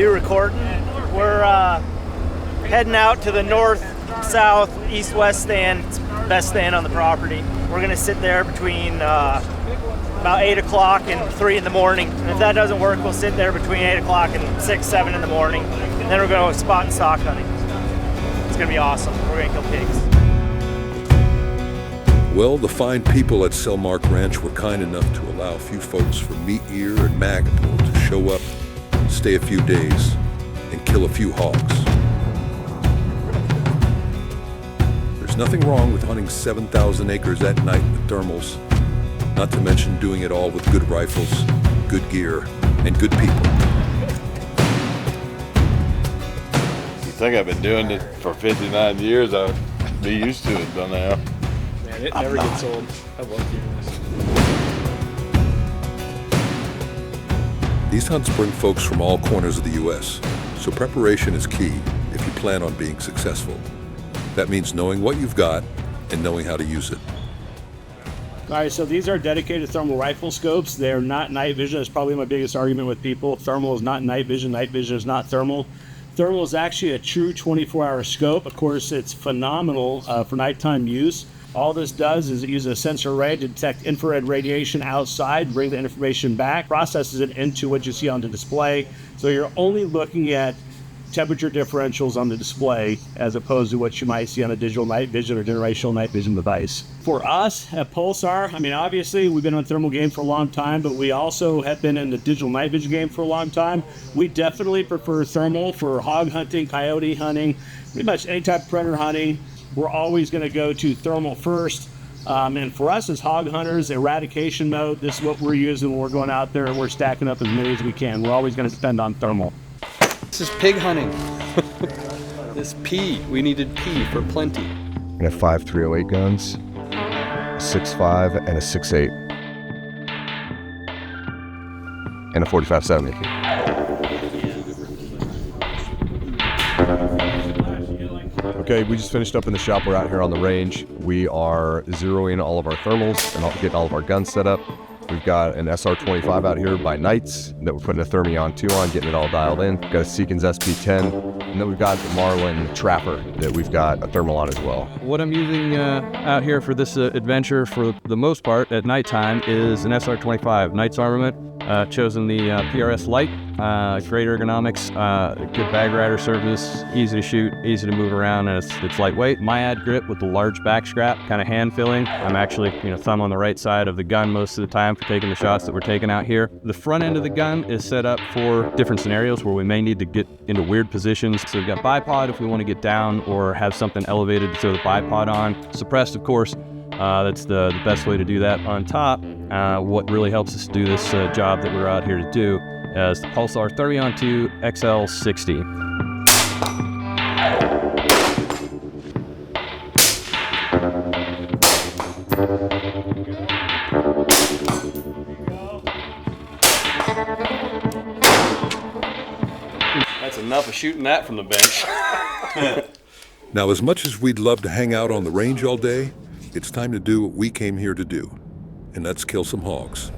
You recording? We're heading out to the north, south, east, west stand. It's the best stand on the property. We're going to sit there between about 8 o'clock and 3 in the morning. And if that doesn't work, we'll sit there between 8 o'clock and 6, 7 in the morning. And then we're going to go spot and stock hunting. It's going to be awesome. We're going to kill pigs. Well, the fine people at Selmark Ranch were kind enough to allow a few folks from Meateater and Magpul to show up, stay a few days, and kill a few hogs. There's nothing wrong with hunting 7,000 acres at night with thermals, not to mention doing it all with good rifles, good gear, and good people. You think I've been doing it for 59 years, I'd be used to it by now. Man, it never gets old. I love doing this. These hunts bring folks from all corners of the U.S., so preparation is key if you plan on being successful. That means knowing what you've got and knowing how to use it. All right, so these are dedicated thermal rifle scopes. They're not night vision. That's probably my biggest argument with people. Thermal is not night vision. Night vision is not thermal. Thermal is actually a true 24-hour scope. Of course, it's phenomenal for nighttime use. All this does is it uses a sensor array to detect infrared radiation outside, bring the information back, processes it into what you see on the display. So you're only looking at temperature differentials on the display as opposed to what you might see on a digital night vision or generational night vision device. For us at Pulsar, I mean, obviously we've been on thermal game for a long time, but we also have been in the digital night vision game for a long time. We definitely prefer thermal for hog hunting, coyote hunting, pretty much any type of predator hunting. We're always going to go to thermal first. And for us as hog hunters, eradication mode, this is what we're using when we're going out there and we're stacking up as many as we can. We're always going to depend on thermal. This is pig hunting. This P, we needed P for plenty. We have 5 .308 guns, a 6.5 and a 6.8, and a 45-70. Okay, we just finished up in the shop. We're out here on the range. We are zeroing all of our thermals and getting all of our guns set up. We've got an SR-25 out here by Knights that we're putting a Thermion 2 on, getting it all dialed in. We've got a Seekins SP-10, and then we've got the Marlin Trapper that we've got a thermal on as well. What I'm using out here for this adventure, for the most part at nighttime, is an SR-25 Knights armament. Chosen the PRS Lite. Great ergonomics, good bag rider surface, easy to shoot, easy to move around, and it's lightweight. Meateater grip with the large back strap, kind of hand filling. I'm actually, thumb on the right side of the gun most of the time for taking the shots that we're taking out here. The front end of the gun is set up for different scenarios where we may need to get into weird positions. So we've got bipod if we want to get down or have something elevated to throw the bipod on. Suppressed, of course. That's the best way to do that. On top, what really helps us do this job that we're out here to do is the Pulsar Thermion 2 XL60. That's enough of shooting that from the bench. Now, as much as we'd love to hang out on the range all day, it's time to do what we came here to do, and that's kill some hogs.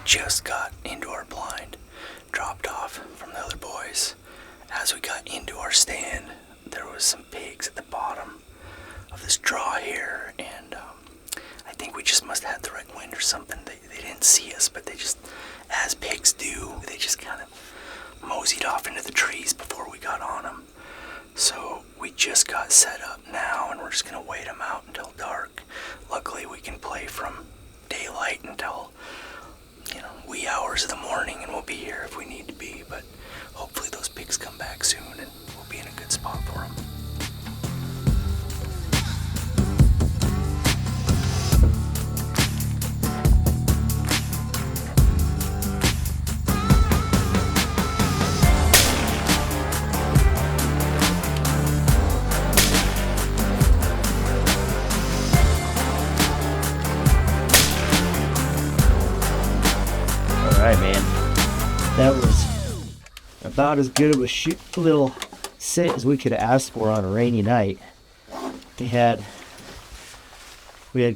Just got into our blind, dropped off from the other boys. As we got into our stand, there was some pigs at the bottom of this draw here, and I think we just must have had the right wind or something. They didn't see us, but they just, as pigs do, they just kind of moseyed off into the trees before we got on them. So we just got set up now, and we're just gonna wait them out until dark. Luckily, we can play from daylight until wee hours of the morning, and we'll be here if we need to be, but hopefully those pigs come back soon and we'll be in a good spot for them. about as good of a little sit as we could have asked for on a rainy night. We had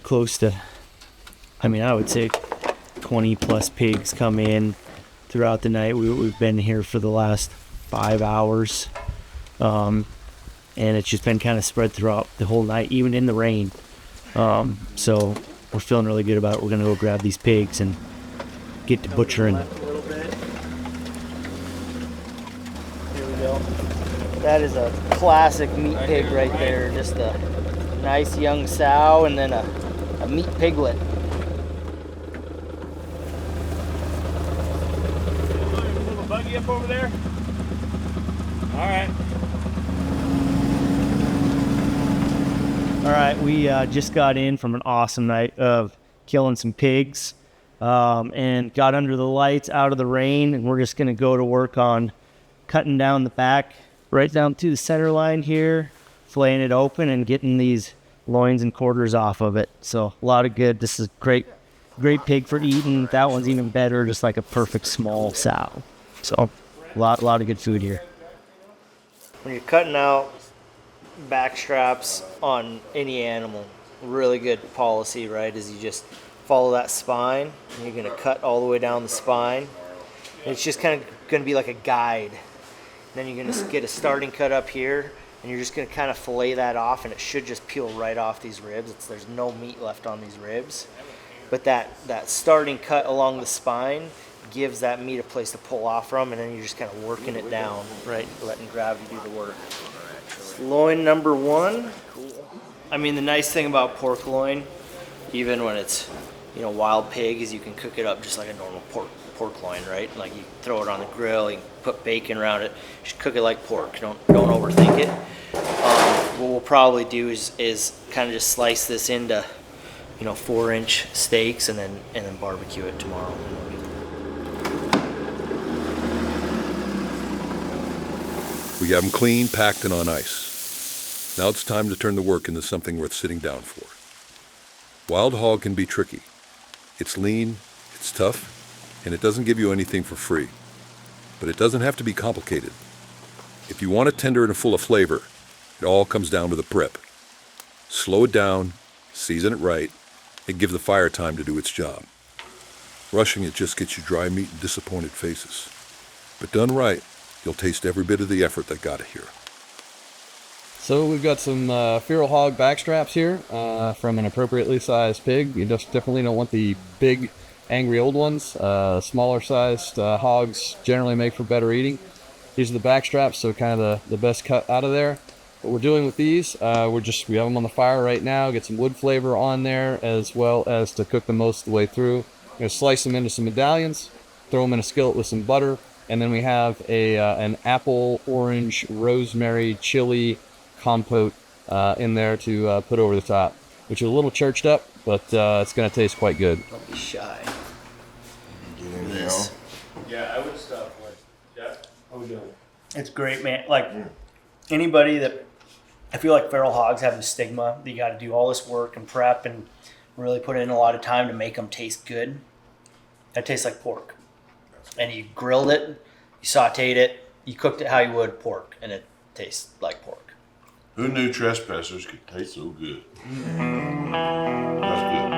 close to, I would say 20 plus pigs come in throughout the night. We've been here for the last 5 hours. And it's just been kind of spread throughout the whole night, even in the rain. So we're feeling really good about it. We're going to go grab these pigs and get to butchering. Here we go. That is a classic meat pig right there. Just a nice young sow and then a meat piglet. Move a buggy up over there. All right. All right, we just got in from an awesome night of killing some pigs and got under the lights out of the rain, and we're just going to go to work on cutting down the back right down to the center line here, filleting it open and getting these loins and quarters off of it. So a lot of good. This is great pig for eating. That one's even better, just like a perfect small sow. So a lot of good food here. When you're cutting out back straps on any animal, really good policy, right, is you just follow that spine and you're going to cut all the way down the spine. And it's just kind of going to be like a guide. Then you're going to get a starting cut up here, and you're just going to kind of fillet that off, and it should just peel right off these ribs. There's no meat left on these ribs. But that starting cut along the spine gives that meat a place to pull off from, and then you're just kind of working it down, right, letting gravity do the work. Loin number 1. Cool. I mean, the nice thing about pork loin, even when it's, wild pig, is you can cook it up just like a normal pork loin, right? Like you throw it on the grill, you put bacon around it, just cook it like pork. Don't overthink it. What we'll probably do is kind of just slice this into 4-inch steaks and then barbecue it tomorrow. We got them clean, packed, and on ice. Now it's time to turn the work into something worth sitting down for. Wild hog can be tricky. It's lean, it's tough, and it doesn't give you anything for free. But it doesn't have to be complicated. If you want it tender and full of flavor, it all comes down to the prep. Slow it down, season it right, and give the fire time to do its job. Rushing it just gets you dry meat and disappointed faces. But done right, you'll taste every bit of the effort that got it here. So we've got some feral hog backstraps here from an appropriately sized pig. You just definitely don't want the big, angry old ones. Smaller sized hogs generally make for better eating. These are the backstraps, so kind of the best cut out of there. What we're doing with these, we have them on the fire right now, get some wood flavor on there, as well as to cook them most of the way through. We're going to slice them into some medallions, throw them in a skillet with some butter, and then we have an apple, orange, rosemary, chili compote in there to put over the top, which is a little churched up, but it's going to taste quite good. Don't be shy. Yeah, I would stop. How we doing? It's great, man. Like anybody that, I feel like feral hogs have the stigma that you got to do all this work and prep and really put in a lot of time to make them taste good. That tastes like pork. And you grilled it, you sauteed it, you cooked it how you would pork, and it tastes like pork. Who knew trespassers could taste so good? That's good.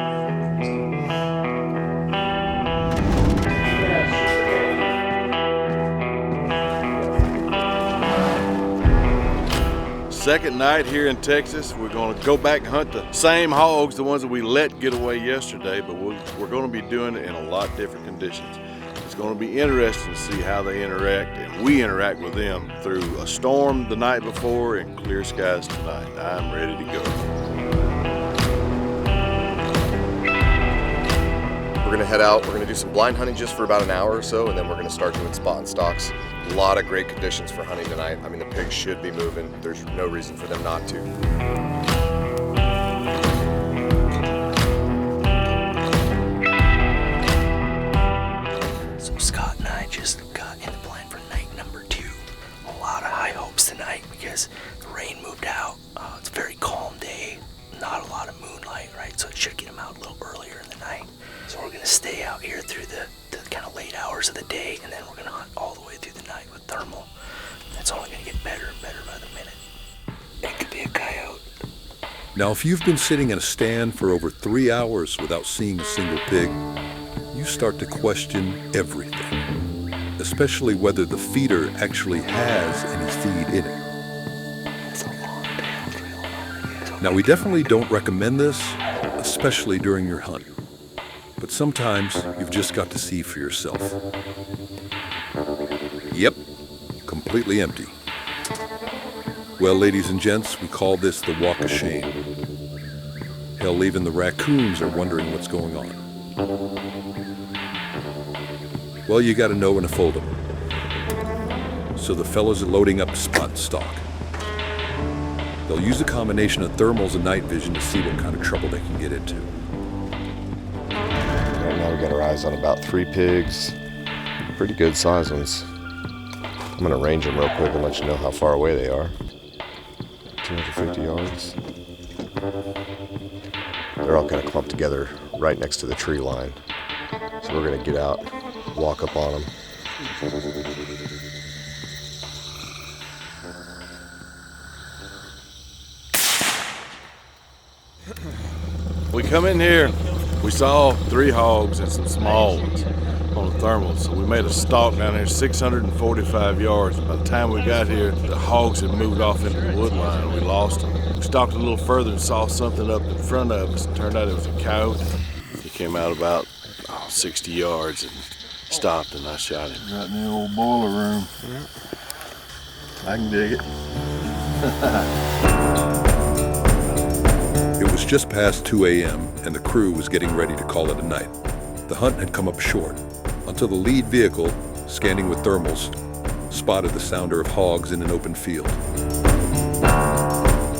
Second night here in Texas, we're going to go back and hunt the same hogs, the ones that we let get away yesterday, but we're going to be doing it in a lot different conditions. It's going to be interesting to see how they interact, and we interact with them through a storm the night before and clear skies tonight. I'm ready to go. We're gonna head out, we're gonna do some blind hunting just for about an hour or so, and then we're gonna start doing spot and stalks. A lot of great conditions for hunting tonight. I mean, the pigs should be moving. There's no reason for them not to. So Scott and I just got in the plan for night number 2. A lot of high hopes tonight because the rain moved out. It's a very calm day, not a lot of moonlight, right? So it should get them out a little earlier in the night. So we're gonna stay out here through the kind of late hours of the day, and then we're gonna hunt all the way through the night with thermal. Now, if you've been sitting in a stand for over 3 hours without seeing a single pig, you start to question everything, especially whether the feeder actually has any feed in it. Now, we definitely don't recommend this, especially during your hunt. But sometimes you've just got to see for yourself. Yep, completely empty. Well, ladies and gents, we call this the walk of shame. Hell, even the raccoons are wondering what's going on. Well, you gotta know when to fold them. So the fellas are loading up spot and stock. They'll use a combination of thermals and night vision to see what kind of trouble they can get into. Right now we got our eyes on about 3 pigs, pretty good sized ones. I'm gonna range them real quick and let you know how far away they are. 250 yards. They're all kind of clumped together right next to the tree line. So we're gonna get out, walk up on them. We come in here, we saw 3 hogs and some small ones on the thermals. So we made a stalk down here 645 yards. By the time we got here, the hogs had moved off into the wood line and we lost them. We stalked a little further and saw something up in front of us. It turned out it was a coyote. He came out about 60 yards and stopped, and I shot him. Right in the old boiler room. I can dig it. It was just past 2 a.m. and the crew was getting ready to call it a night. The hunt had come up short until the lead vehicle, scanning with thermals, spotted the sounder of hogs in an open field.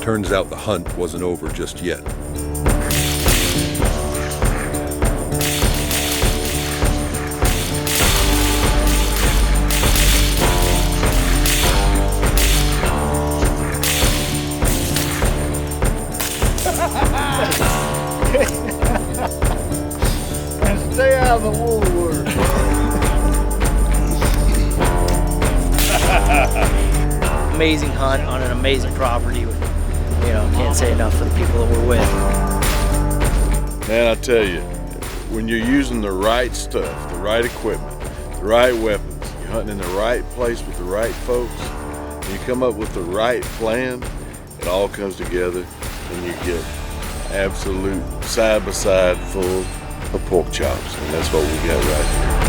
Turns out the hunt wasn't over just yet. And stay out of the woodwork. Amazing hunt on an amazing property. Can't say enough for the people that we're with. Man, I tell you, when you're using the right stuff, the right equipment, the right weapons, you're hunting in the right place with the right folks, and you come up with the right plan, it all comes together and you get absolute side-by-side full of pork chops. And that's what we got right here.